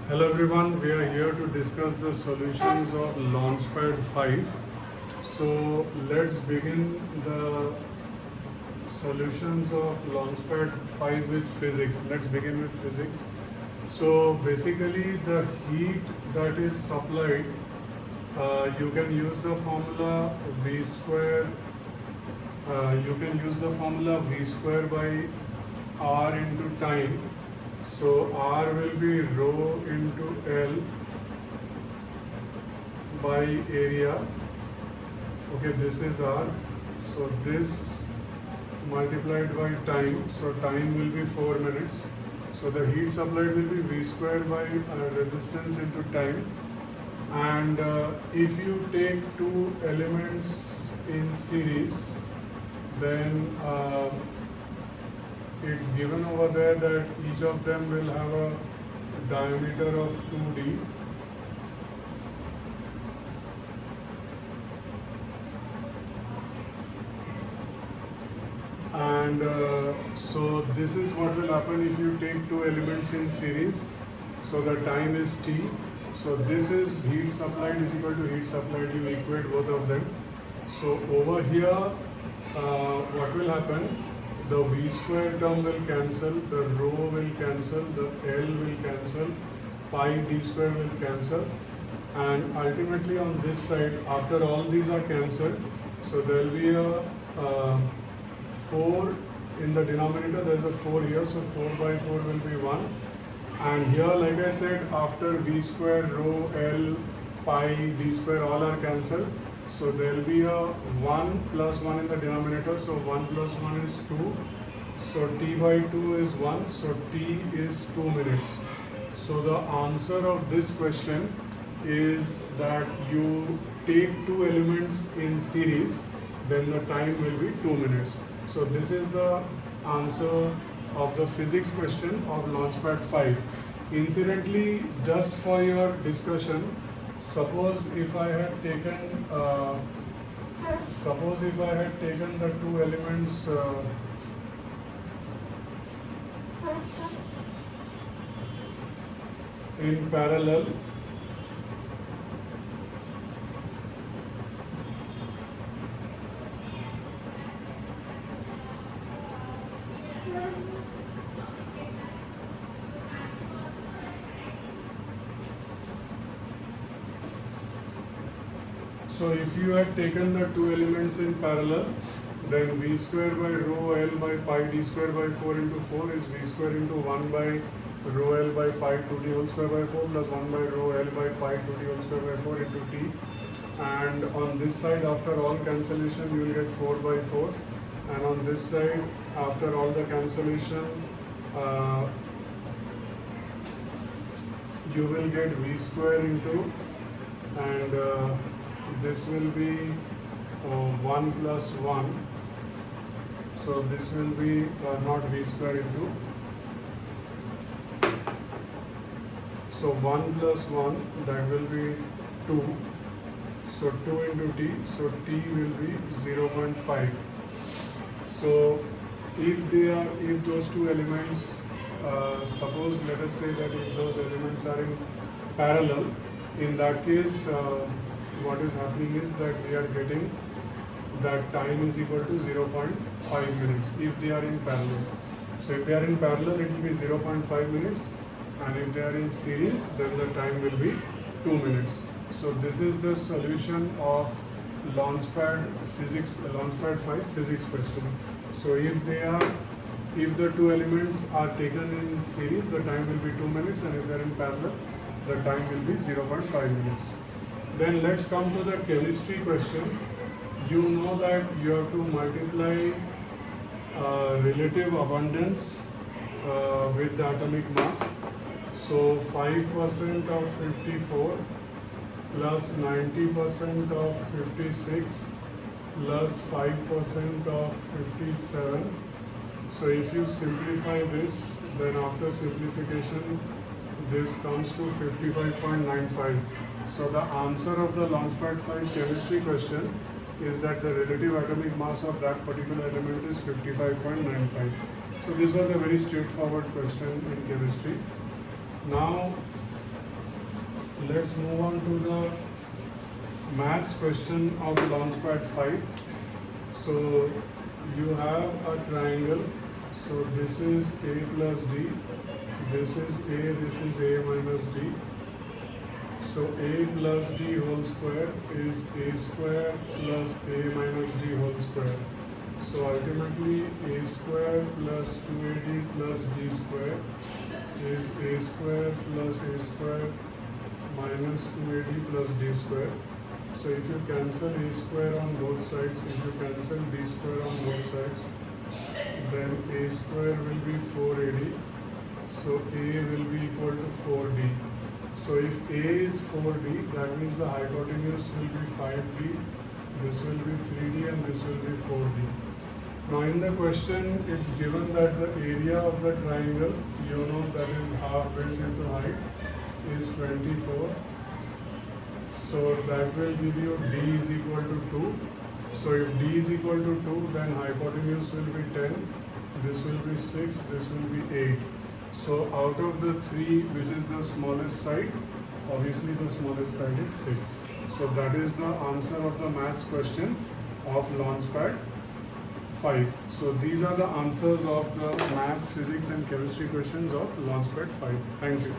Hello everyone, we are here to discuss the solutions of Launchpad 5. So let's begin the solutions of Launchpad 5 with physics. Let's begin with physics. So basically the heat that is supplied, you can use the formula V square, you can use the formula V square by R into time. So R will be rho into L by area. Okay, this is R. So this multiplied by time. So time will be 4 minutes. So the heat supplied will be V square by resistance into time. And if you take two elements in series, then it's given over there that each of them will have a diameter of 2d. And so this is what will happen if you take two elements in series. So the time is t. So this is heat supplied is equal to heat supplied. You equate both of them. So over here, what will happen? The V square term will cancel, the rho will cancel, the L will cancel, pi d square will cancel, and ultimately on this side, after all these are cancelled, so there will be a 4 in the denominator, there is a 4 here, so 4 by 4 will be 1. And here, like I said, after V square, rho, L, pi, d square all are cancelled. So there will be a 1 plus 1 in the denominator. So 1 plus 1 is 2. So t by 2 is 1. So t is 2 minutes. So the answer of this question is that you take two elements in series, then the time will be 2 minutes. So this is the answer of the physics question of Launchpad 5. Incidentally, just for your discussion, suppose if I had taken the two elements in parallel, so if you had taken the two elements in parallel, then V square by rho L by pi d square by 4 into 4 is V square into 1 by rho L by pi 2d whole square by 4 plus 1 by rho L by pi 2d whole square by 4 into t. And on this side, after all cancellation, you will get 4 by 4. And on this side, after all the cancellation, you will get V square into, and this will be 1 plus 1. So this will be not V square into. So 1 plus 1, that will be 2. So 2 into t. So t will be 0.5. So if those two elements, suppose let us say that if those elements are in parallel, in that case, what is happening is that we are getting that time is equal to 0.5 minutes if they are in parallel. So if they are in parallel, it will be 0.5 minutes, and if they are in series, then the time will be 2 minutes. So this is the solution of Launchpad 5 physics question. So if the two elements are taken in series, the time will be 2 minutes, and if they are in parallel, the time will be 0.5 minutes. Then let's come to the chemistry question. You know that you have to multiply relative abundance with the atomic mass. So 5% of 54 plus 90% of 56 plus 5% of 57. So if you simplify this, then after simplification, this comes to 55.95. So the answer of the Launchpad 5 chemistry question is that the relative atomic mass of that particular element is 55.95. So this was a very straightforward question in chemistry. Now let's move on to the maths question of Launchpad 5. So you have a triangle. So this is A plus D. This is A. This is A minus D. So A plus D whole square is A square plus A minus D whole square. So ultimately A square plus 2AD plus D square is A square plus A square minus 2AD plus D square. So if you cancel A square on both sides, if you cancel D square on both sides, then A square will be 4AD. So A will be equal to 4D. So if A is 4D, that means the hypotenuse will be 5D, this will be 3D and this will be 4D. Now in the question, it's given that the area of the triangle, you know, that is half base into height, is 24. So that will give you D is equal to 2. So if D is equal to 2, then hypotenuse will be 10, this will be 6, this will be 8. So out of the 3, which is the smallest side, obviously the smallest side is 6. So that is the answer of the maths question of Launchpad 5. So these are the answers of the maths, physics and chemistry questions of Launchpad 5. Thank you.